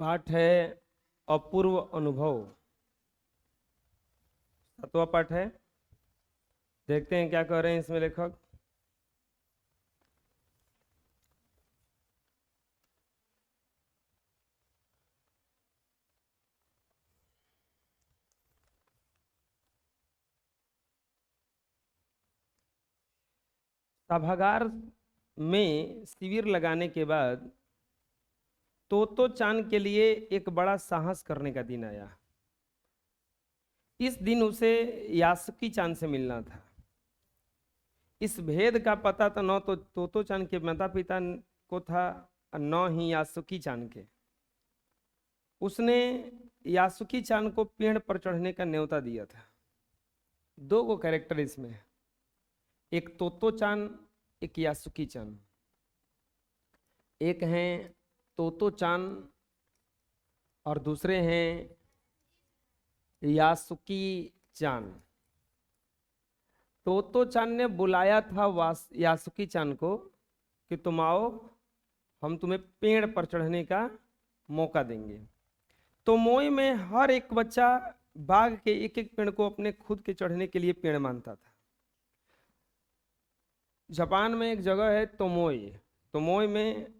पाठ है अपूर्व अनुभव। 7वां पाठ है। देखते हैं क्या कह रहे हैं इसमें लेखक। सभागार में शिविर लगाने के बाद तोतो चांद के लिए एक बड़ा साहस करने का दिन आया। इस दिन उसे यासुकी चांद से मिलना था। इस भेद का पता तो न तो तोतो चांद के माता पिता को था और न ही यासुकी चांद के। उसने यासुकी चांद को पेड़ पर चढ़ने का न्योता दिया था। दो गो कैरेक्टर इसमें है, एक तोतो चांद, एक यासुकी चांद। एक हैं तोतो चांद और दूसरे हैं यासुकी चांद। तोतो चांद ने बुलाया था यासुकी चांद को कि तुम आओ, हम तुम्हें पेड़ पर चढ़ने का मौका देंगे। तो मोई में हर एक बच्चा बाघ के एक एक पेड़ को अपने खुद के चढ़ने के लिए पेड़ मानता था। जापान में एक जगह है तोमोई। तोमोई में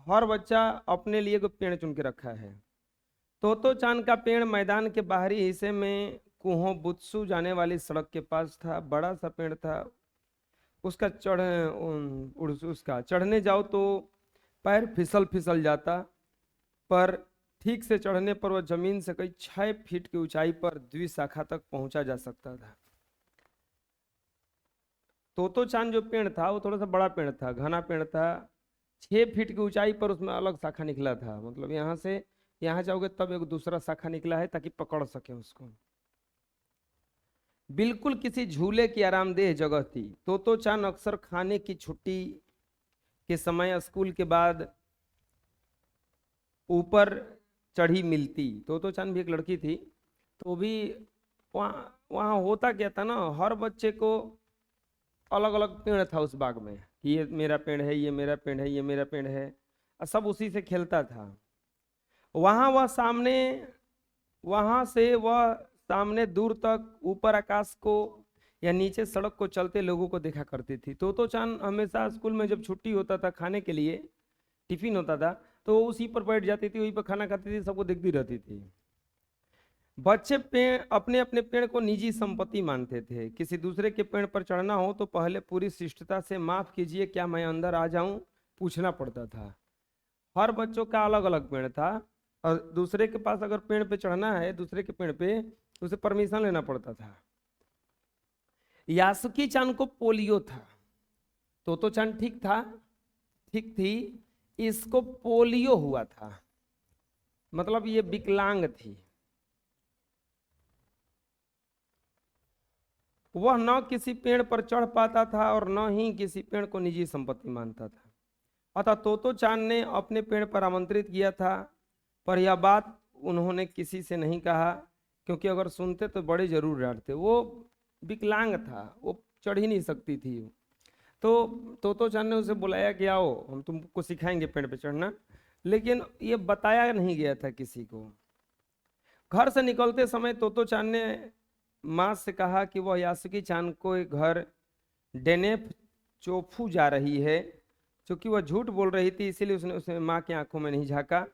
हर बच्चा अपने लिए को पेड़ चुन के रखा है। तोतो चांद का पेड़ मैदान के बाहरी हिस्से में कुहो बुत्सु जाने वाली सड़क के पास था। बड़ा सा पेड़ था। उसका उसका चढ़ने जाओ तो पैर फिसल फिसल जाता, पर ठीक से चढ़ने पर वह जमीन से कई 6 फीट की ऊंचाई पर द्विशाखा तक पहुंचा जा सकता था। तोतो चांद जो पेड़ था वो थोड़ा सा बड़ा पेड़ था, घना पेड़ था। 6 फीट की ऊंचाई पर उसमें अलग शाखा निकला था। मतलब यहाँ से यहाँ जाओगे तब एक दूसरा शाखा निकला है ताकि पकड़ सके उसको। बिल्कुल किसी झूले की आरामदेह जगह थी। तोतो चांद अक्सर खाने की छुट्टी के समय स्कूल के बाद ऊपर चढ़ी मिलती। तोतो चांद भी एक लड़की थी, तो भी वहाँ वहाँ होता क्या था ना, हर बच्चे को अलग अलग पेड़ था उस बाग में कि ये मेरा पेड़ है, ये मेरा पेड़ है, ये मेरा पेड़ है, और सब उसी से खेलता था। वहां से वह सामने दूर तक ऊपर आकाश को या नीचे सड़क को चलते लोगों को देखा करती थी। तो चांद हमेशा स्कूल में जब छुट्टी होता था, खाने के लिए टिफिन होता था, तो उसी पर बैठ जाती थी, वहीं पर खाना खाती थी, सबको देखती रहती थी। बच्चे पेड़ अपने अपने पेड़ को निजी संपत्ति मानते थे। किसी दूसरे के पेड़ पर चढ़ना हो तो पहले पूरी शिष्टता से माफ कीजिए क्या मैं अंदर आ जाऊं पूछना पड़ता था। हर बच्चों का अलग अलग पेड़ था और दूसरे के पास अगर पेड़ पे चढ़ना है, दूसरे के पेड़ पे, तो उसे परमिशन लेना पड़ता था। यासुकी चांद को पोलियो था। तो चांद ठीक था, ठीक थी, इसको पोलियो हुआ था, मतलब ये विकलांग थी। वह न किसी पेड़ पर चढ़ पाता था और न ही किसी पेड़ को निजी संपत्ति मानता था। अतः तोतो चांद ने अपने पेड़ पर आमंत्रित किया था, पर यह बात उन्होंने किसी से नहीं कहा, क्योंकि अगर सुनते तो बड़े जरूर डांटते। वो विकलांग था, वो चढ़ ही नहीं सकती थी। तो तोतो चांद ने उसे बुलाया कि आओ हम तुमको सिखाएंगे पेड़ पे चढ़ना, लेकिन ये बताया नहीं गया था किसी को। घर से निकलते समय तोतो चांद ने माँ से कहा कि वह यासुकी चांद को एक घर डेनेफ चोफू जा रही है। क्योंकि वह झूठ बोल रही थी, इसीलिए उसने उसने माँ की आंखों में नहीं झांका।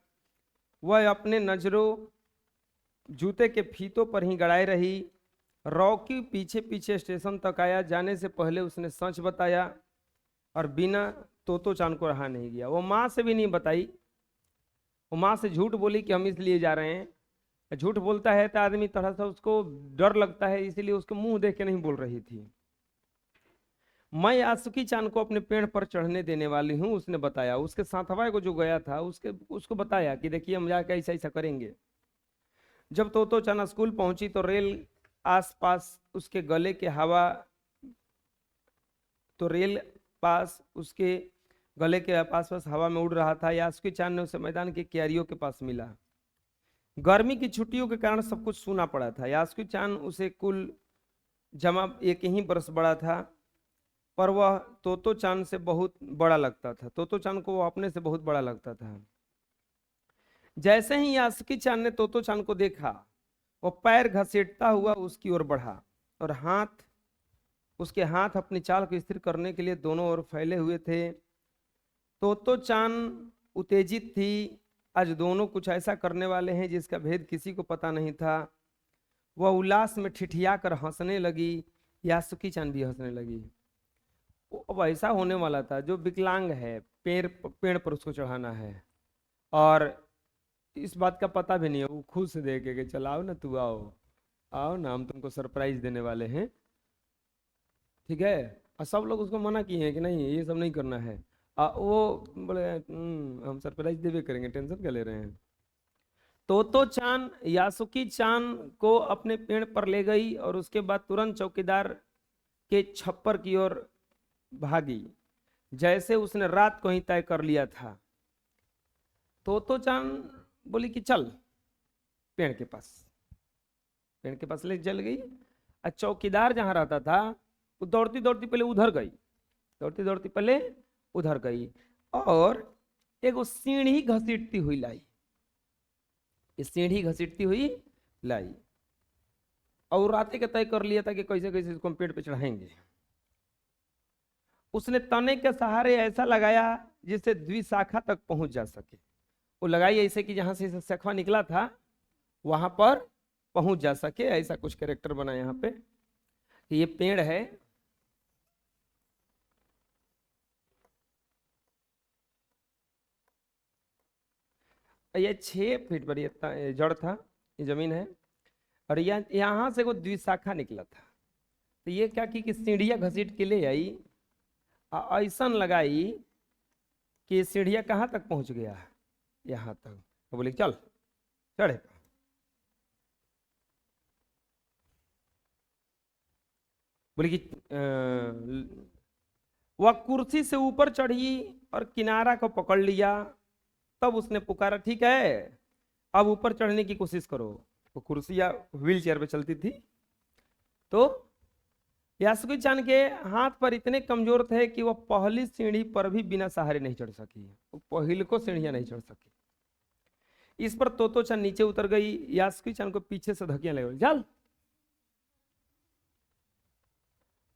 वह अपने नजरों जूते के फीतों पर ही गड़ाई रही। रॉकी पीछे पीछे स्टेशन तक आया। जाने से पहले उसने सच बताया और बिना तोतो चांद को रहा नहीं गया। वो माँ से भी नहीं बताई, वो माँ से झूठ बोली कि हम इसलिए जा रहे हैं। झूठ बोलता है तो आदमी थोड़ा सा उसको डर लगता है, इसीलिए उसको मुंह देख के नहीं बोल रही थी। मैं यासुकी चांद को अपने पेड़ पर चढ़ने देने वाली हूँ, उसने बताया। उसके साथवा को जो गया था उसको बताया कि देखिए हम जाकर ऐसा ऐसा करेंगे। जब तो चांद स्कूल पहुंची तो रेल आसपास उसके गले के हवा तो रेल पास उसके गले के पास पास हवा में उड़ रहा था। यासुकी चांद ने उसे मैदान के क्यारियों के पास मिला। गर्मी की छुट्टियों के कारण सब कुछ सूना पड़ा था। यासुकी चांद उसे कुल जमा 1 ही बरस बड़ा था, पर वह तोतो चांद से बहुत बड़ा लगता था। तोतो चांद को वो अपने से बहुत बड़ा लगता था। जैसे ही यास्की चांद ने तोतो चांद को देखा, वो पैर घसीटता हुआ उसकी ओर बढ़ा और उसके हाथ अपनी चाल को स्थिर करने के लिए दोनों ओर फैले हुए थे। तोतो चांद उत्तेजित थी। आज दोनों कुछ ऐसा करने वाले हैं जिसका भेद किसी को पता नहीं था। वह उल्लास में ठिठिया कर हंसने लगी। यासुकी चांद भी हंसने लगी। अब ऐसा होने वाला था, जो विकलांग है, पेड़ पर उसको चढ़ाना है और इस बात का पता भी नहीं है, वो खुद से देखे कि चलाओ ना, तू आओ आओ ना, हम तुमको सरप्राइज देने वाले हैं, ठीक है। और सब लोग उसको मना किए हैं कि नहीं, ये सब नहीं करना है। वो बोले हम सरप्राइज देवे करेंगे, टेंशन क्या ले रहे हैं। तोतो चान यासुकी चान को अपने पेड़ पर ले गई और उसके बाद तुरंत चौकीदार के छप्पर की ओर भागी, जैसे उसने रात को ही तय कर लिया था। तोतो चान बोली कि चल पेड़ के पास ले चल गई। और चौकीदार जहां रहता था, वो दौड़ती दौड़ती पहले उधर गई और एक सीढ़ी घसीटती हुई लाई और रात के तय कर लिया था कि कैसे कैसे इसको हम पेड़ पे चढ़ाएंगे। उसने तने के सहारे ऐसा लगाया जिससे द्विशाखा तक पहुंच जा सके। वो लगाई ऐसे कि जहां से शाखा निकला था वहां पर पहुंच जा सके। ऐसा कुछ कैरेक्टर बना यहाँ पे कि ये पेड़ है, ये 6 फीट पर ये जड़ था, ये जमीन है, और यहाँ से वो द्विशाखा निकला था। तो ये क्या की कि सीढ़ियाँ घसीट के ले आई, ऐसा लगाई कि सीढ़ियाँ कहाँ तक पहुंच गया, यहाँ तक। तो बोले चल चढ़े। बोले कि वह कुर्सी से ऊपर चढ़ी और किनारा को पकड़ लिया। तब उसने पुकारा, ठीक है अब ऊपर चढ़ने की कोशिश करो। वो कुर्सी या व्हील चेयर पे चलती थी। तो यासुकी चान के हाथ पर इतने कमजोर थे कि वह पहली सीढ़ी पर भी बिना सहारे नहीं चढ़ सकी। वो पहले को सीढ़ियां नहीं चढ़ सकी। इस पर तोतो चान नीचे उतर गई। यासुकी चान को पीछे से धक्कियां लगे, चल।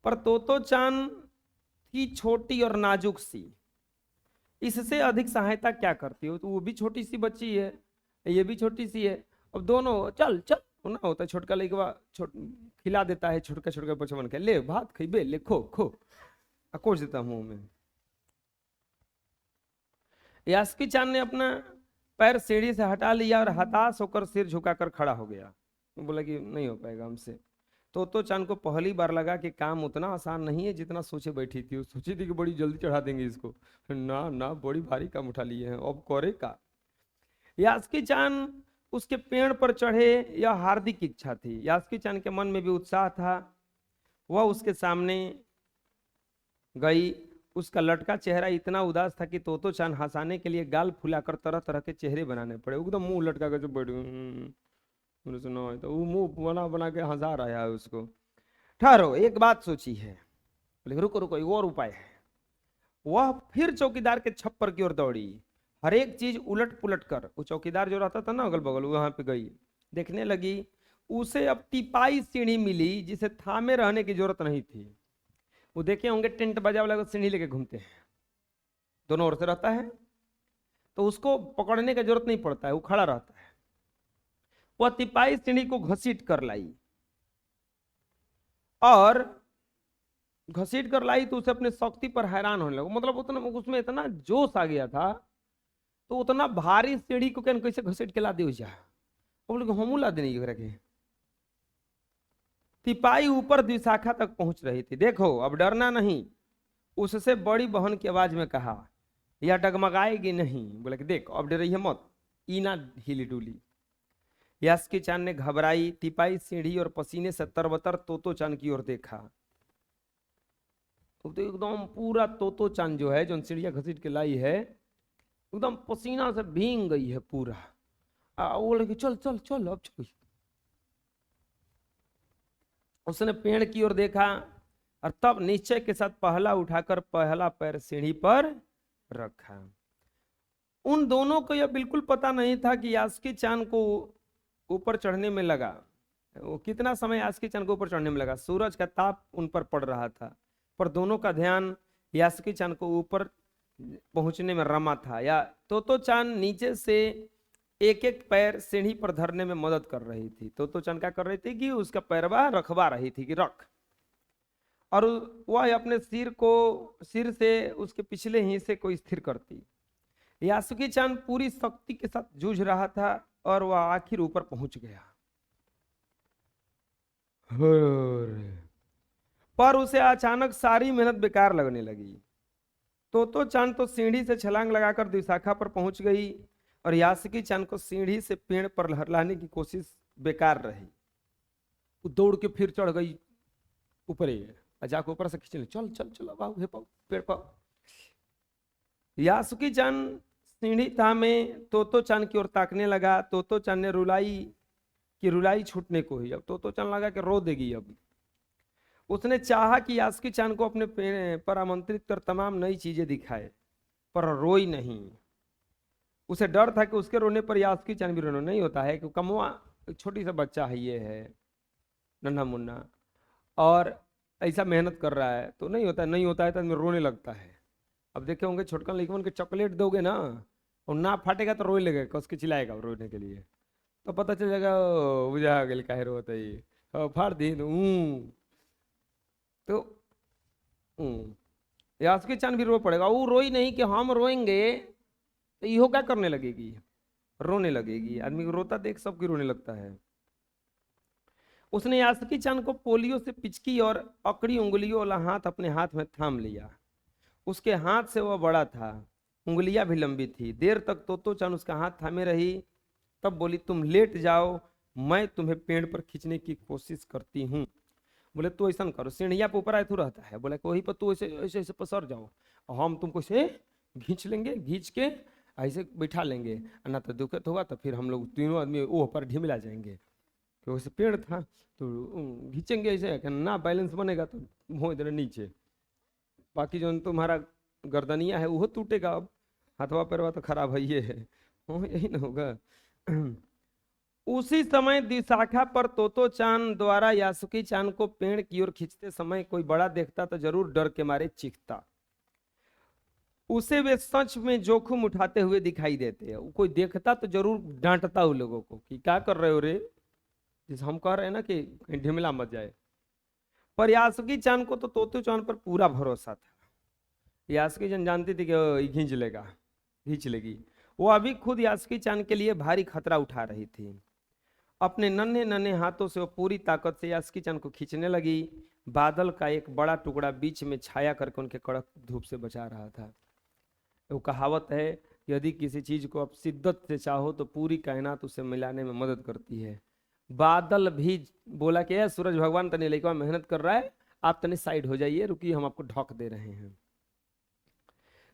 पर तोतो चान की छोटी और नाजुक सी, इससे अधिक सहायता क्या करती हो। तो वो भी छोटी सी बच्ची है, ये भी छोटी सी है। अब दोनों चल चल ना होता है, छोटका लड़का खिला देता है, छोटका बचपन के ले भात खइबे, ले खो अकोच देता मुंह में। यासुकी चान ने अपना पैर सीढ़ी से हटा लिया और हताश होकर सिर झुकाकर खड़ा हो गया। बोला कि नहीं हो पाएगा हमसे। तोतो चान को पहली बार लगा कि काम उतना आसान नहीं है जितना सोचे बैठी थी। वो सोची थी कि बड़ी जल्दी चढ़ा देंगे इसको, ना बड़ी भारी काम उठा लिए हैं, अब करे का। यासुकी चान उसके पेड़ पर चढ़े, यह हार्दिक इच्छा थी। यासुकी चान के मन में भी उत्साह था। वह उसके सामने गई। उसका लटका चेहरा इतना उदास था कि तोतो चान हंसाने के लिए गाल फुलाकर तरह तरह के चेहरे बनाने पड़े। एकदम मुंह लटका कर बैठ सुनो, तो वो मुंह बना के हंसा रहा है उसको। ठहरो, एक बात सोची है। बोले रुको एक और उपाय है। वह फिर चौकीदार के छप्पर की ओर दौड़ी। हर एक चीज उलट पुलट कर, वो चौकीदार जो रहता था ना अगल बगल, वहां पे गई, देखने लगी। उसे अब टिपाई सीढ़ी मिली जिसे थामे रहने की जरूरत नहीं थी। वो देखे होंगे टेंट बजा वाला सीढ़ी लेके घूमते हैं, दोनों ओर से रहता है, तो उसको पकड़ने की जरूरत नहीं पड़ता है, वो खड़ा रहता है। वह तिपाई सीढ़ी को घसीट कर लाई और घसीट कर लाई तो उसे अपने शक्ति पर हैरान होने लगा। मतलब उतना उसमें इतना जोश आ गया था, तो उतना भारी सीढ़ी को कैसे घसीट के ला दे। बोले हम ला देने के। तिपाई ऊपर द्विशाखा तक पहुंच रही थी। देखो अब डरना नहीं, उससे बड़ी बहन की आवाज में कहा। यह डगमगाएगी नहीं। बोले कि देख अब डर रही है मत, इना हिली डुली। यासुकी चान ने घबराई तिपाई सीढ़ी और पसीने से तरबतर तोतो चान की ओर देखा। तो एकदम पूरा तोतो चान जो है, जो सीढ़ियां घसीट के लाई है, एकदम पसीना से भींग गई है पूरा। वो लगे चल चल चल अब चल। उसने पेड़ की ओर देखा और तब निश्चय के साथ पहला उठाकर पहला पैर सीढ़ी पर रखा। उन दोनों को यह बिल्कुल पता नहीं था कि यास्की चांद को ऊपर चढ़ने में लगा, वो कितना समय यास्की चांद को ऊपर चढ़ने में लगा। सूरज का ताप उन पर पड़ रहा था, पर दोनों का ध्यान यास्की चांद को ऊपर पहुंचने में रमा था। या तोतो चांद नीचे से एक एक पैर सीढ़ी पर धरने में मदद कर रही थी। तोतो चांद क्या कर रही थी कि उसका पैरवा रखवा रही थी कि रख, और वह अपने सिर से उसके पिछले हिस्से को स्थिर करती। यासुकी चांद पूरी शक्ति के साथ जूझ रहा था और वह आखिर ऊपर पहुंच गया, पर उसे अचानक सारी मेहनत बेकार लगने लगी। तोतो चांद तो सीढ़ी से छलांग लगाकर द्विशाखा पर पहुंच गई और यासुकी चांद को सीढ़ी से पेड़ पर लहराने की कोशिश बेकार रही। वो दौड़ के फिर चढ़ गई ऊपर, जाकर ऊपर से खींचने, चल चल चल अब आओ, हे पाओ पेड़ पाओ। यासुकी चांद सीढ़ी थामे तोतो चांद की ओर ताकने लगा। तोतो चांद ने रुलाई छूटने को ही। अब तोतो चांद लगा कि रो देगी। अब उसने चाहा कि यासुकी चांद को अपने पर आमंत्रित कर तमाम नई चीजें दिखाए, पर रोई नहीं। उसे डर था कि उसके रोने पर यासुकी चांद भी रोना नहीं होता है कि कमवा छोटी सा बच्चा है, ये है नन्हा मुन्ना, और ऐसा मेहनत कर रहा है तो नहीं होता है, नहीं होता है तो रोने लगता है। अब देखे होंगे छोटकन लड़कन के चॉकलेट दोगे ना और ना फाटेगा तो रोने लगेगा, कस के चिल्लाएगा रोने के लिए, तो पता चल जाएगा बुझा गया काहे रोता है, फाड़ दी तो यासुकी चांद भी रो पड़ेगा। वो रोई नहीं कि हम रोएंगे तो इहो क्या करने लगेगी, रोने लगेगी। आदमी को रोता देख सबकी रोने लगता है। उसने यासुकी चांद को पोलियो से पिचकी और अकड़ी उंगलियों वाला हाथ अपने हाथ में थाम लिया। उसके हाथ से वह बड़ा था, उंगलियां भी लंबी थी। देर तक तोतो चांद उसका हाथ थामे रही, तब बोली, तुम लेट जाओ, मैं तुम्हें पेड़ पर खींचने की कोशिश करती हूँ। बोले तू ऐसा करो, सीढ़िया पर ऊपर आए तू रहता है, बोले वहीं पर तू ऐसे ऐसे ऐसे पसर जाओ, हम तुमको से खींच लेंगे, खींच के ऐसे बैठा लेंगे, ना तो दिक्कत होगा तो फिर हम लोग तीनों आदमी वो पर ढिमिला जाएंगे। कि वैसे पेड़ था तो खींचेंगे ऐसे, ना बैलेंस बनेगा तो हो इधर नीचे, बाकी जो तुम्हारा गर्दनिया है वो टूटेगा। अब हाथवा पैरवा तो खराब है, ये है यही ना होगा। उसी समय द्विशाखा पर तोतो चांद द्वारा यासुकी चांद को पेड़ की ओर खींचते समय कोई बड़ा देखता तो जरूर डर के मारे चीखता। उसे वे सच में जोखिम उठाते हुए दिखाई देते हैं। कोई देखता तो जरूर डांटता उन लोगों को कि क्या कर रहे हो रे, जिस हम कह रहे हैं ना कि कहीं ढिमला मत जाए। पर यासुकी चांद को तो तोतो चांद पर पूरा भरोसा था। यासुकी चांद जानती थी कि खींच लेगा, खींच लेगी। वो अभी खुद यासुकी चांद के लिए भारी खतरा उठा रही थी। अपने नन्हे नन्हे हाथों से वो पूरी ताकत से यासुकी चांद को खींचने लगी। बादल का एक बड़ा टुकड़ा बीच में छाया करके उनके कड़क धूप से बचा रहा था। वो कहावत है, यदि किसी चीज को आप शिद्दत से चाहो तो पूरी कायनात उसे मिलाने में मदद करती है। बादल भी बोला कि सूरज भगवान तने लेकर मेहनत कर रहा है, आप तने साइड हो जाइए, रुकिए हम आपको ढक दे रहे हैं।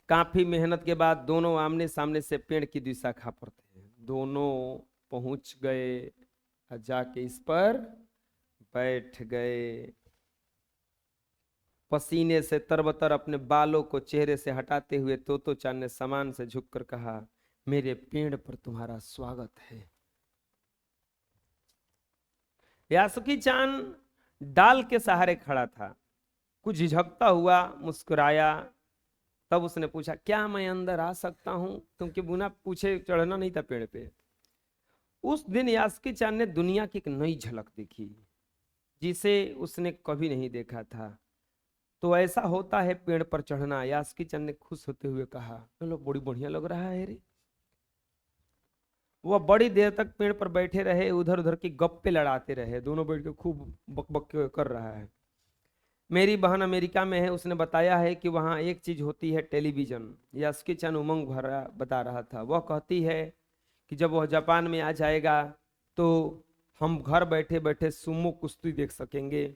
काफी मेहनत के बाद दोनों आमने सामने से पेड़ की द्विशाखा पर थे। दोनों पहुंच गए, जाके इस पर बैठ गए। पसीने से तरबतर अपने बालों को चेहरे से हटाते हुए तोतो चांद ने सामान से झुककर कहा, मेरे पेड़ पर तुम्हारा स्वागत है। यासुकी चांद डाल के सहारे खड़ा था, कुछ झिझकता हुआ मुस्कुराया। तब उसने पूछा, क्या मैं अंदर आ सकता हूं? क्योंकि बिना पूछे चढ़ना नहीं था पेड़ पे। उस दिन यासुकी चांद ने दुनिया की एक नई झलक देखी जिसे उसने कभी नहीं देखा था। तो ऐसा होता है पेड़ पर चढ़ना। यासुकी चांद ने खुश होते हुए कहा, चलो बड़ी बढ़िया लग रहा है रे। वह बड़ी देर तक पेड़ पर बैठे रहे, उधर उधर की गप्पे लड़ाते रहे। दोनों बैठ के खूब बक कर रहा है। मेरी बहन अमेरिका में है, उसने बताया है कि वहाँ एक चीज होती है, टेलीविजन। यासुकी चांद उमंग भरा बता रहा था। वह कहती है कि जब वह जापान में आ जाएगा तो हम घर बैठे बैठे सुमो कुश्ती देख सकेंगे।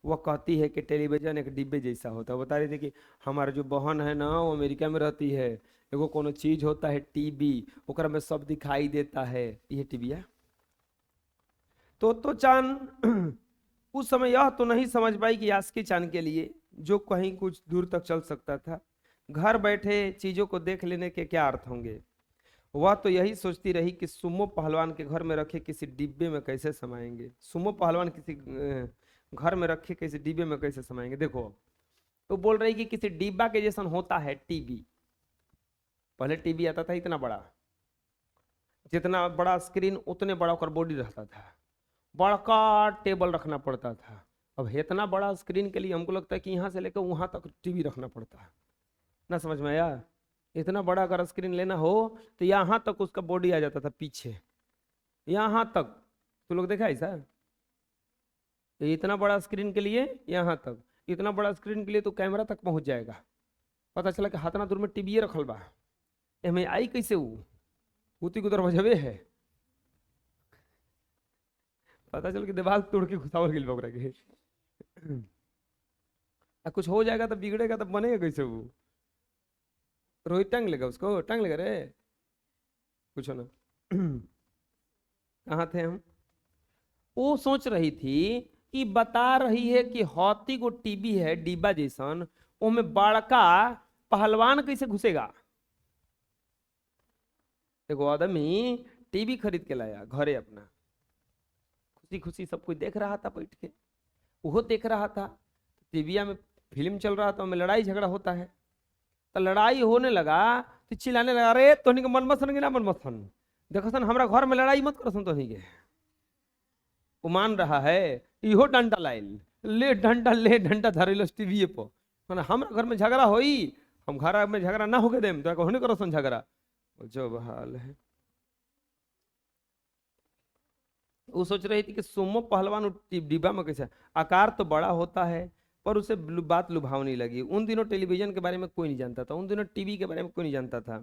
वह कहती है कि टेलीविजन एक डिब्बे जैसा होता है। बता रही थी कि हमारा जो बहन है ना, वो अमेरिका में रहती है। एगो कोनो चीज होता है टीवी, ओकरा में सब दिखाई देता है, ये टीवी है। तो चांद उस समय यह तो नहीं समझ पाई कि यासुकी चांद के लिए जो कहीं कुछ दूर तक चल सकता था, घर बैठे चीजों को देख लेने के क्या अर्थ होंगे। वह तो यही सोचती रही कि सुमो पहलवान के घर में रखे किसी डिब्बे में कैसे समाएंगे। सुमो पहलवान किसी घर में रखे किसी डिब्बे में कैसे समाएंगे। देखो तो बोल रही कि किसी डिब्बा के जैसा होता है टीवी। पहले टीवी आता था इतना बड़ा, जितना बड़ा स्क्रीन उतने बड़ा कर बॉडी रहता था, बड़का टेबल रखना पड़ता था। अब इतना बड़ा स्क्रीन के लिए हमको लगता है कि यहाँ से लेकर वहां तक टीवी रखना पड़ता है ना। समझ में आया? इतना बड़ा अगर स्क्रीन लेना हो तो यहाँ तक उसका बॉडी आ जाता था पीछे, यहाँ तक। तो लोग देखा ऐसा, इतना बड़ा स्क्रीन के लिए यहाँ तक, इतना बड़ा स्क्रीन के लिए तो कैमरा तक पहुंच जाएगा। पता चला कि हाथना दूर में टीवी रखल बा, एमे आई कैसे उती कुदर बजबे है। पता चल कि दीवार तोड़ के घुसावल गिल बकरा के। कुछ हो जाएगा तो बिगड़ेगा तो बनेगा कैसे वो। रोहित टांग लेगा उसको, टांग लेगा रे, कुछ ना। कहाँ थे हम? वो सोच रही थी कि बता रही है कि हाथी को टीबी है डिब्बा जैसन, में बड़का पहलवान कैसे घुसेगा। देखो आदमी टीवी खरीद के लाया घरे अपना, खुशी खुशी सब कुछ देख रहा था बैठ के, वो देख रहा था टीविया में फिल्म चल रहा था, उनमें लड़ाई झगड़ा होता है। तो लड़ाई होने लगा तो चिल्लाने लगा, अरे तोहनी के मन मसन ना मन मसन, देखो सन हमरा घर में लड़ाई मत करो सन तोहनी के। वो मान रहा है, इहो डंडा लाइल, ले डंडा धरेलो टीवी पर, हमरा घर में झगड़ा होई, हम घर में झगड़ा ना होके देम तो होने करो सन झगड़ा। जो हाल है। वो सोच रही थी कि सुमो पहलवान डिब्बा में कैसे, आकार तो बड़ा होता है पर उसे बात लुभावनी लगी। उन दिनों टेलीविजन के बारे में कोई नहीं जानता था, उन दिनों टीवी के बारे में कोई नहीं जानता था।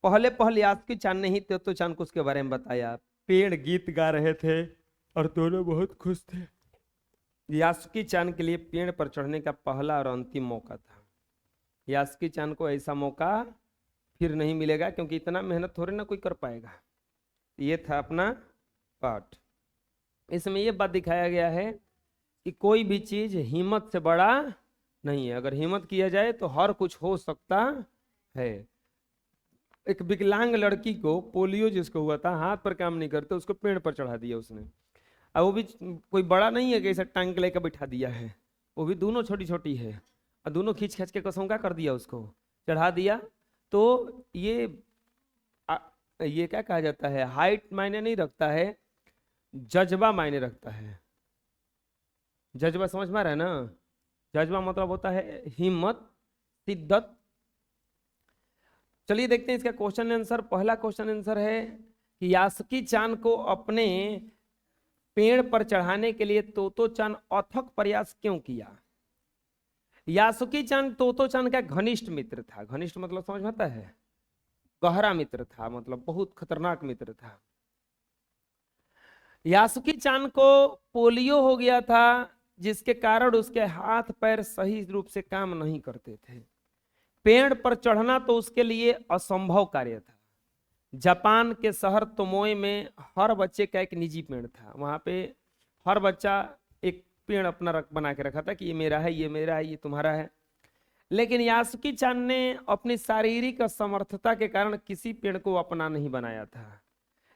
पहले यास्की चांद ने ही तो चांद को उसके बारे में बताया। पेड़ गीत गा रहे थे और दोनों बहुत खुश थे। यास्की चांद के लिए पेड़ पर चढ़ने का पहला और अंतिम मौका था। यास्की चांद को ऐसा मौका फिर नहीं मिलेगा, क्योंकि इतना मेहनत थोड़े ना कोई कर पाएगा। ये था अपना पाठ। इसमें यह बात दिखाया गया है कि कोई भी चीज हिम्मत से बड़ा नहीं है। अगर हिम्मत किया जाए तो हर कुछ हो सकता है। एक विकलांग लड़की को पोलियो जिसको हुआ था, हाथ पर काम नहीं करते, उसको पेड़ पर चढ़ा दिया उसने। अब वो भी कोई बड़ा नहीं है कि ऐसा टांग के लेकर बैठा दिया है, वो भी दोनों छोटी छोटी है और दोनों खींच खींच के कसौंका कर दिया, उसको चढ़ा दिया। तो ये क्या कहा जाता है, हाइट मायने नहीं रखता है, जज्बा मायने रखता है। जज्बा समझ में आ रहा है ना? जज्बा मतलब होता है हिम्मत, शिद्दत। चलिए देखते हैं इसका क्वेश्चन आंसर। पहला क्वेश्चन आंसर है कि यास्की चांद को अपने पेड़ पर चढ़ाने के लिए तोतो चांद अथक प्रयास क्यों किया। यास्की चांद तोतो चांद का घनिष्ठ मित्र था। घनिष्ठ मतलब समझ में आता है, गहरा मित्र था, मतलब बहुत खतरनाक मित्र था। यास्की चांद को पोलियो हो गया था, जिसके कारण उसके हाथ पैर सही रूप से काम नहीं करते थे। पेड़ पर चढ़ना तो उसके लिए असंभव कार्य था। जापान के शहर तोमोए में हर बच्चे का एक निजी पेड़ था। वहां पे हर बच्चा एक पेड़ अपना बना के रखा था कि ये मेरा है, ये मेरा है, ये तुम्हारा है। लेकिन यास्की चांद ने अपनी शारीरिक असमर्थता के कारण किसी पेड़ को अपना नहीं बनाया था,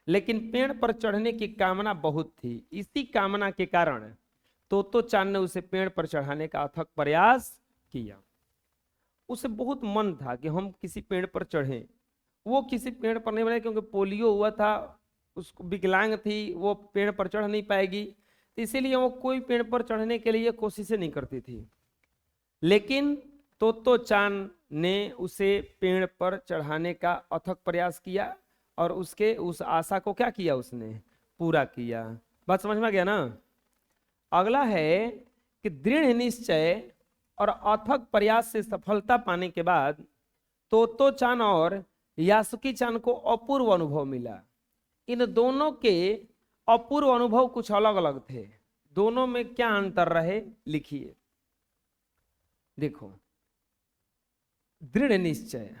लेकिन पेड़ पर चढ़ने की कामना बहुत थी। इसी कामना के कारण तोतो चांद ने उसे पेड़ पर चढ़ाने का अथक प्रयास किया। उसे बहुत मन था कि हम किसी पेड़ पर चढ़ें। वो किसी पेड़ पर नहीं बने क्योंकि पोलियो हुआ था, उसको विकलांग थी, वो पेड़ पर चढ़ नहीं पाएगी, इसीलिए वो कोई पेड़ पर चढ़ने के लिए कोशिशें नहीं करती थी। लेकिन तोतो चांद ने उसे पेड़ पर चढ़ाने का अथक प्रयास किया और उसके उस आशा को क्या किया, उसने पूरा किया। बात समझ में आ गया ना? अगला है कि दृढ़ निश्चय और अथक प्रयास से सफलता पाने के बाद तोतो चांद और यास्की चांद को अपूर्व अनुभव मिला। इन दोनों के अपूर्व अनुभव कुछ अलग अलग थे। दोनों में क्या अंतर रहे, लिखिए। देखो, दृढ़ निश्चय,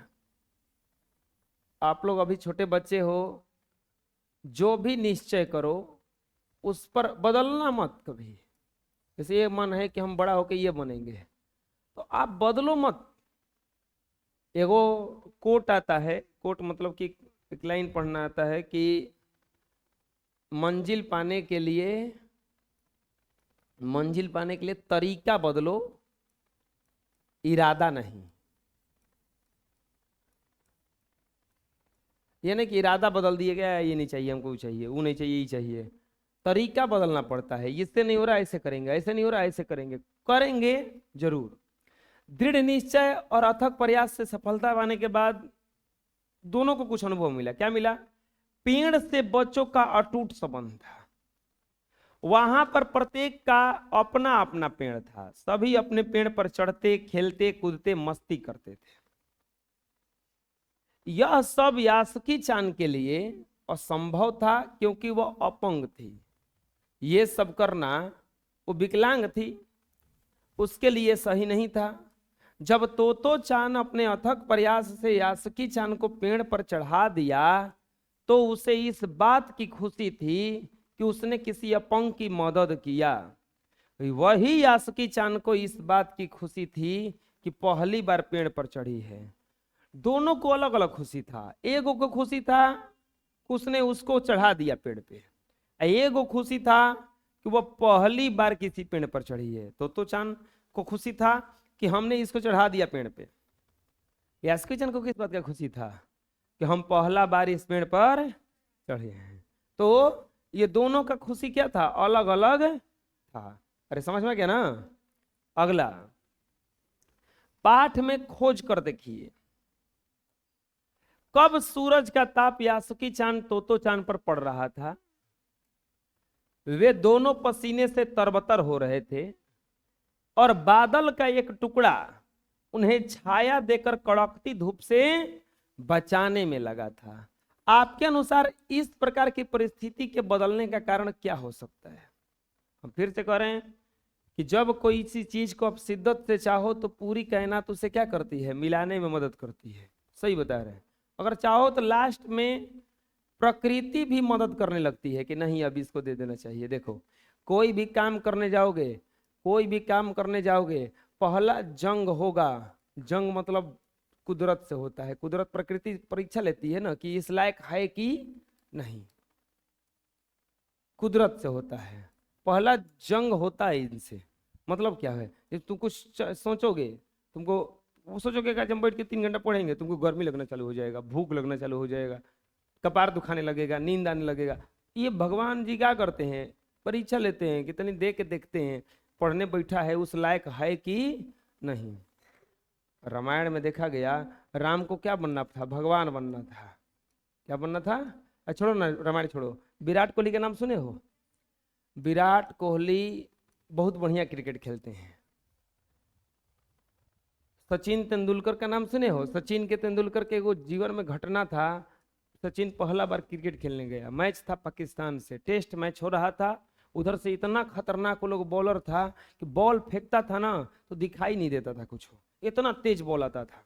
आप लोग अभी छोटे बच्चे हो, जो भी निश्चय करो उस पर बदलना मत कभी। जैसे ये मन है कि हम बड़ा होकर ये बनेंगे, तो आप बदलो मत। एगो कोट आता है, कोट मतलब कि एक लाइन पढ़ना आता है कि मंजिल पाने के लिए, मंजिल पाने के लिए तरीका बदलो, इरादा नहीं। ये नहीं कि इरादा बदल दिया गया, ये नहीं चाहिए हमको, चाहिए वो नहीं चाहिए, ये चाहिए। तरीका बदलना पड़ता है, इससे नहीं हो रहा ऐसे करेंगे, ऐसे नहीं हो रहा ऐसे करेंगे, करेंगे जरूर। दृढ़ निश्चय और अथक प्रयास से सफलता पाने के बाद दोनों को कुछ अनुभव मिला। क्या मिला? पेड़ से बच्चों का अटूट संबंध था। वहां पर प्रत्येक का अपना अपना पेड़ था, सभी अपने पेड़ पर चढ़ते, खेलते, कूदते, मस्ती करते थे। यह सब यासुकी चान के लिए असंभव था क्योंकि वह अपंग थी। ये सब करना, वो विकलांग थी, उसके लिए सही नहीं था। जब तोतो चान अपने अथक प्रयास से यासुकी चान को पेड़ पर चढ़ा दिया तो उसे इस बात की खुशी थी कि उसने किसी अपंग की मदद किया। वही यासुकी चान को इस बात की खुशी थी कि पहली बार पेड़ पर चढ़ी है। दोनों को अलग अलग खुशी था। एक को खुशी था उसने उसको चढ़ा दिया पेड़ पे, एक को खुशी था कि वह पहली बार किसी पेड़ पर चढ़ी है। तो चांद को खुशी था कि हमने इसको चढ़ा दिया पेड़ पे। यासुकी चान को किस बात का खुशी था? कि हम पहला बार इस पेड़ पर चढ़े हैं। तो ये दोनों का खुशी क्या था? अलग अलग था। अरे समझ में गया ना? अगला पाठ में खोज कर देखिए, कब सूरज का ताप यासुकी चान तोतो चान पर पड़ रहा था? वे दोनों पसीने से तरबतर हो रहे थे और बादल का एक टुकड़ा उन्हें छाया देकर कड़कती धूप से बचाने में लगा था। आपके अनुसार इस प्रकार की परिस्थिति के बदलने का कारण क्या हो सकता है? हम फिर से कह रहे हैं कि जब कोई इसी चीज को आप शिद्दत से चाहो तो पूरी कायनात उसे क्या करती है? मिलाने में मदद करती है। सही बता रहे हैं। अगर चाहो तो लास्ट में प्रकृति भी मदद करने लगती है कि नहीं अब इसको दे देना चाहिए। देखो कोई भी काम करने जाओगे, कोई भी काम करने जाओगे, पहला जंग होगा। जंग मतलब कुदरत से होता है। कुदरत प्रकृति परीक्षा लेती है ना कि इस लायक है कि नहीं। कुदरत से होता है, पहला जंग होता है इनसे। मतलब क्या है? तुम कुछ सोचोगे, तुमको वो सोचोगे कि हम बैठ के 3 घंटा पढ़ेंगे, तुमको गर्मी लगना चालू हो जाएगा, भूख लगना चालू हो जाएगा, कपार दुखाने लगेगा, नींद आने लगेगा। ये भगवान जी क्या करते हैं? परीक्षा लेते हैं, कितनी देख के देखते हैं पढ़ने बैठा है उस लायक है कि नहीं। रामायण में देखा गया राम को क्या बनना था? भगवान बनना था। क्या बनना था? छोड़ो ना रामायण छोड़ो, विराट कोहली का नाम सुने हो? विराट कोहली बहुत बढ़िया क्रिकेट खेलते हैं। सचिन तेंदुलकर का नाम सुने हो? सचिन के तेंदुलकर के वो जीवन में घटना था। सचिन पहला बार क्रिकेट खेलने गया, मैच था पाकिस्तान से, टेस्ट मैच हो रहा था। उधर से इतना खतरनाक वो लोग बॉलर था कि बॉल फेंकता था ना तो दिखाई नहीं देता था कुछ, इतना तेज बॉल आता था।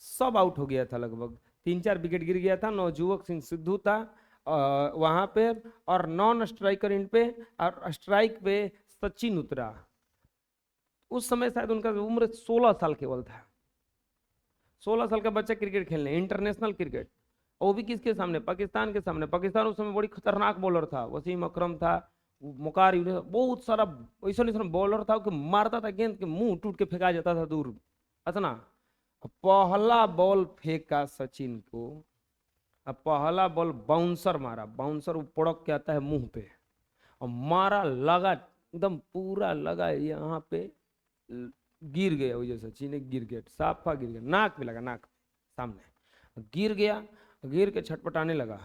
सब आउट हो गया था, लगभग 3-4 विकेट गिर गया था। नवजुवक सिंह सिद्धू था वहां पे, और नॉन स्ट्राइकर इन पे, और स्ट्राइक पे सचिन उतरा। उस समय शायद उनका उम्र 16 साल केवल था। 16 साल का बच्चा क्रिकेट खेलने, इंटरनेशनल क्रिकेट, वो भी किसके सामने? पाकिस्तान के सामने। पाकिस्तान उस समय बड़ी खतरनाक बॉलर था, वसीम अकरम था, मुकार यूनिस, बहुत सारा ऐसा बॉलर था कि मारता था गेंद के मुंह टूट के फेंका जाता था दूर। इतना पहला बॉल फेंका सचिन को, अब पहला बॉल बाउंसर मारा, बाउंसर पड़क के आता है मुंह पे और मारा, लगा एकदम पूरा लगा यहाँ पे, गिर गया। वो जो सचिन गिर गया, साफा गिर गया, नाक पे लगा, नाक सामने गिर गया। गिर के छटपटाने लगा।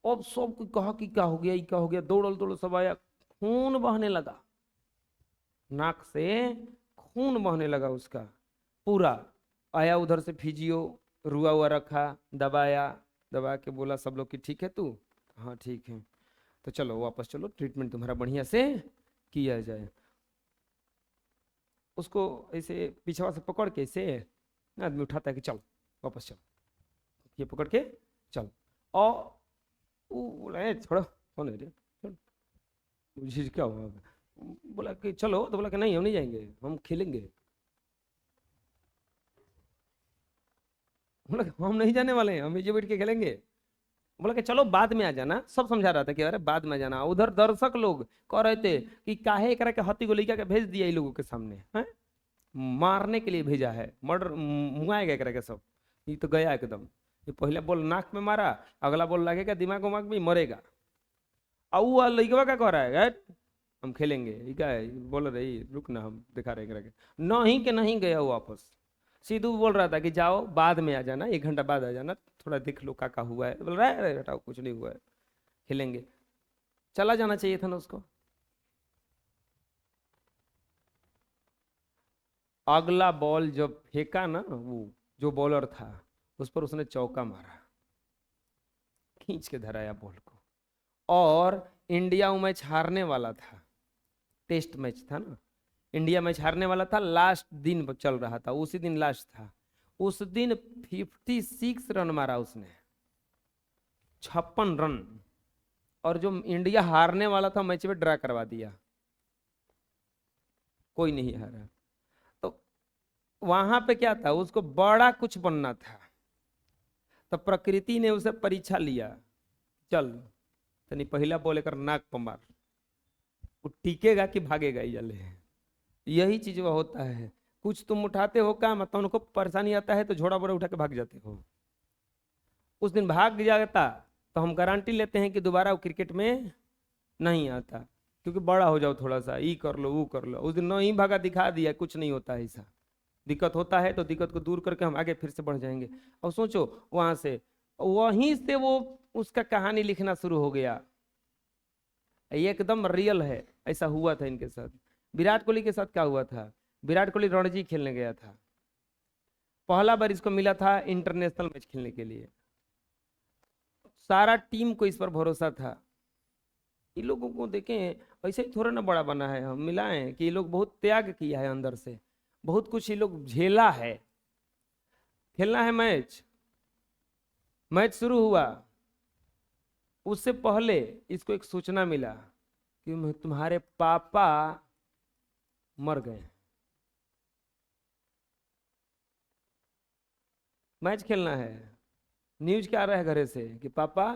अब सब कहा कि क्या हो गया, क्या हो गया? दौड़ल दौड़ल सब आया, खून बहने लगा, नाक से खून बहने लगा उसका पूरा। आया उधर से फिजियो, रुआ हुआ रखा, दबाया, दबा के बोला सब लोग कि ठीक है तू? हाँ ठीक है, तो चलो वापस चलो, ट्रीटमेंट तुम्हारा बढ़िया से किया जाए। उसको ऐसे पीछवा से पकड़ के ऐसे आदमी उठाता है कि चल वापस चल, ये पकड़ के चल। और वो बोला छोड़ो, कौन है रे, मुझे क्या हुआ? बोला कि चलो, तो बोला कि नहीं हम नहीं जाएंगे, हम खेलेंगे। बोला हम नहीं जाने वाले हैं, हम नीचे बैठ के खेलेंगे। बोला कि चलो बाद में आ जाना, सब समझा रहा था कि अरे बाद में आ जाना। उधर दर्शक लोग कह रहे थे कि काहे एकरा के हत्ती को लेकर के भेज दिया इन लोगों के सामने हैं, मारने के लिए भेजा है, मर्डर मुआएगा एकरा के सब। ये तो गया एकदम, ये पहले बोल नाक में मारा, अगला बोल लगेगा दिमाग उमाग में, मरेगा। और वो लड़का क्या कह रहा है, हम खेलेंगे, ये क्या है, बोल रही रुक ना हम दिखा रहे करके, नहीं कि नहीं गया वो वापस। सीधू बोल रहा था कि जाओ बाद में आ जाना, 1 घंटा बाद आ जाना, थोड़ा देख लो का हुआ है। बोल रहा है अरे बेटा कुछ नहीं हुआ है, खेलेंगे। चला जाना चाहिए था ना उसको। अगला बॉल जब फेंका ना, वो जो बॉलर था उस पर उसने चौका मारा, खींच के धराया बॉल को। और इंडिया वो मैच हारने वाला था, टेस्ट मैच था ना, इंडिया मैच हारने वाला था, लास्ट दिन चल रहा था, उसी दिन लास्ट था। उस दिन 56 रन मारा उसने, 56 रन। और जो इंडिया हारने वाला था मैच में ड्रा करवा दिया, कोई नहीं हारा। तो वहां पे क्या था, उसको बड़ा कुछ बनना था, तो प्रकृति ने उसे परीक्षा लिया, चल तनी पहला बॉल कर नाक पर मार, वो टिकेगा कि भागेगा ये जले। यही चीज वह होता है, कुछ तुम उठाते हो काम, मतलब उनको परेशानी आता है तो झोड़ा बोरा उठा के भाग जाते हो। उस दिन भाग जाता तो हम गारंटी लेते हैं कि दोबारा वो क्रिकेट में नहीं आता, क्योंकि बड़ा हो जाओ थोड़ा सा, ये कर लो वो कर लो। उस दिन नहीं भागा, दिखा दिया कुछ नहीं होता है ऐसा। दिक्कत होता है तो दिक्कत को दूर करके हम आगे फिर से बढ़ जाएंगे। और सोचो वहां से, वहीं से वो उसका कहानी लिखना शुरू हो गया, एकदम रियल है, ऐसा हुआ था इनके साथ। विराट कोहली के साथ क्या हुआ था, विराट कोहली रणजी खेलने गया था, पहला बार इसको मिला था इंटरनेशनल मैच खेलने के लिए, सारा टीम को इस पर भरोसा था। इन लोगों को देखें, ऐसे ही थोड़ा ना बड़ा बना है, हम मिलाएं कि ये लोग बहुत त्याग किया है अंदर से, बहुत कुछ ये लोग झेला है। खेलना है मैच, मैच शुरू हुआ, उससे पहले इसको एक सूचना मिला कि तुम्हारे पापा मर गए। मैच खेलना है, न्यूज क्या आ रहा है घरे से कि पापा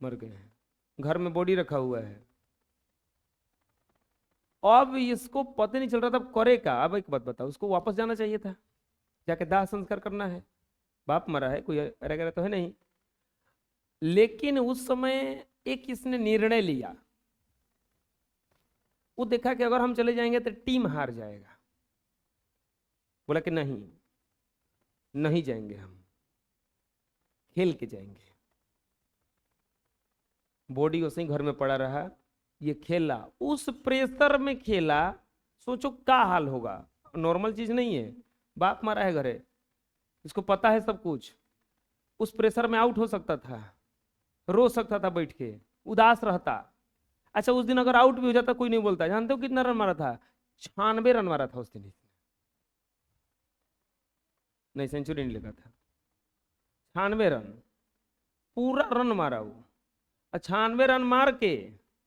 मर गए, घर में बॉडी रखा हुआ है। अब इसको पता नहीं चल रहा था अब करे का। अब एक बात बताओ, उसको वापस जाना चाहिए था, जाके दाह संस्कार करना है, बाप मरा है, कोई रह तो है नहीं। लेकिन उस समय एक इसने निर्णय लिया, वो देखा कि अगर हम चले जाएंगे तो टीम हार जाएगा। बोला कि नहीं, नहीं जाएंगे, हम खेल के जाएंगे। बॉडी उसे घर में पड़ा रहा, ये खेला, उस प्रेशर में खेला। सोचो क्या हाल होगा, नॉर्मल चीज नहीं है, बाप मारा है घरे, इसको पता है सब कुछ। उस प्रेशर में आउट हो सकता था, रो सकता था बैठ के, उदास रहता। अच्छा उस दिन अगर आउट भी हो जाता कोई नहीं बोलता। जानते हो कितना रन मारा था, 96 रन मारा था उस दिन। नहीं सेंचुरी नहीं लगा था, 96 रन, पूरा रन मारा वो। 96 रन मार के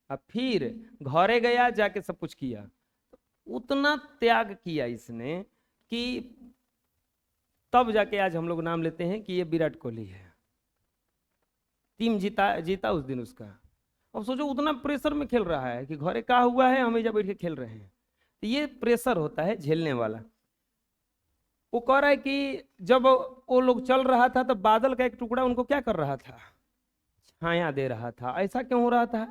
अब फिर घरे गया, जाके सब कुछ किया। उतना त्याग किया इसने कि तब जाके आज हम लोग नाम लेते हैं कि ये विराट कोहली है। टीम जीता उस दिन उसका। अब सोचो उतना प्रेशर में खेल रहा है कि घरे का हुआ है, हम बैठ के खेल रहे हैं। तो ये प्रेशर होता है झेलने वाला। वो कह रहा है कि जब वो लोग चल रहा था तो बादल का एक टुकड़ा उनको क्या कर रहा था, छाया दे रहा था। ऐसा क्यों हो रहा था,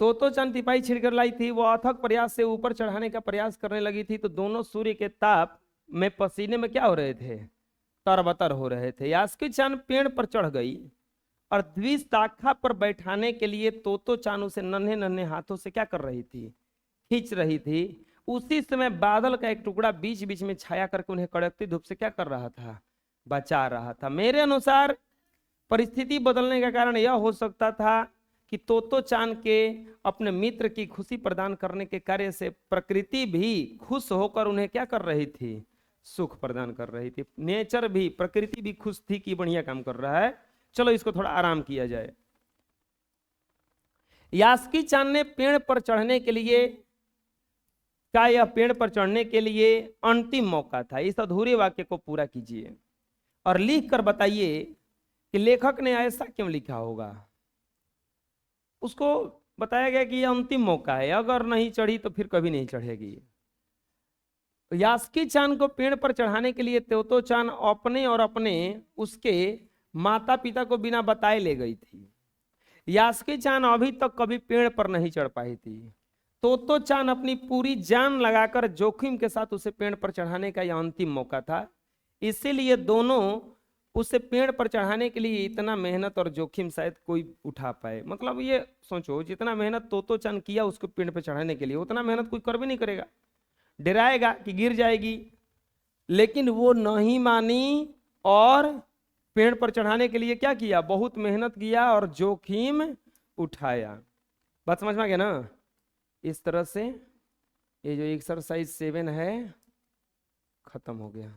तो चंद तिपाही छिड़कर लाई थी, वो अथक प्रयास से ऊपर चढ़ाने का प्रयास करने लगी थी, तो दोनों सूर्य के ताप में पसीने में क्या हो रहे थे, तरबतर हो रहे थे। यास्की चांद पेड़ पर चढ़ गई और द्विशाखा पर बैठाने के लिए तोतो चांद उसे नन्हे नन्हे हाथों से क्या कर रही थी, खींच रही थी। उसी समय बादल का एक टुकड़ा बीच बीच में छाया करके उन्हें कड़कती धूप से क्या कर रहा था, बचा रहा था। मेरे अनुसार परिस्थिति बदलने का कारण यह हो सकता था कि तोतो चांद के अपने मित्र की खुशी प्रदान करने के कार्य से प्रकृति भी खुश होकर उन्हें क्या कर रही थी, सुख प्रदान कर रही थी। नेचर भी, प्रकृति भी खुश थी कि बढ़िया काम कर रहा है, चलो इसको थोड़ा आराम किया जाए। यास्की चांद ने पेड़ पर चढ़ने के लिए का यह पेड़ पर चढ़ने के लिए अंतिम मौका था। इस अधूरे वाक्य को पूरा कीजिए और लिख कर बताइए कि लेखक ने ऐसा क्यों लिखा होगा। उसको बताया गया कि यह अंतिम मौका है, अगर नहीं चढ़ी तो फिर कभी नहीं चढ़ेगी। यास्की चान को पेड़ पर चढ़ाने के लिए तोतो चान अपने और अपने उसके माता पिता को बिना बताए ले गई थी। यास्की चान अभी तक कभी पेड़ पर नहीं चढ़ पाई थी। तोतो चान अपनी पूरी जान लगाकर जोखिम के साथ उसे पेड़ पर चढ़ाने का यह अंतिम मौका था। इसीलिए दोनों उसे पेड़ पर चढ़ाने के लिए इतना मेहनत और जोखिम शायद कोई उठा पाए। मतलब ये सोचो, जितना मेहनत तोतो चान किया उसको पेड़ पर चढ़ाने के लिए, उतना मेहनत कोई कर भी नहीं करेगा। डराएगा कि गिर जाएगी, लेकिन वो नहीं मानी और पेड़ पर चढ़ाने के लिए क्या किया, बहुत मेहनत किया और जोखिम उठाया। बात समझ में आ गया ना। इस तरह से ये जो एक्सरसाइज 7 है खत्म हो गया।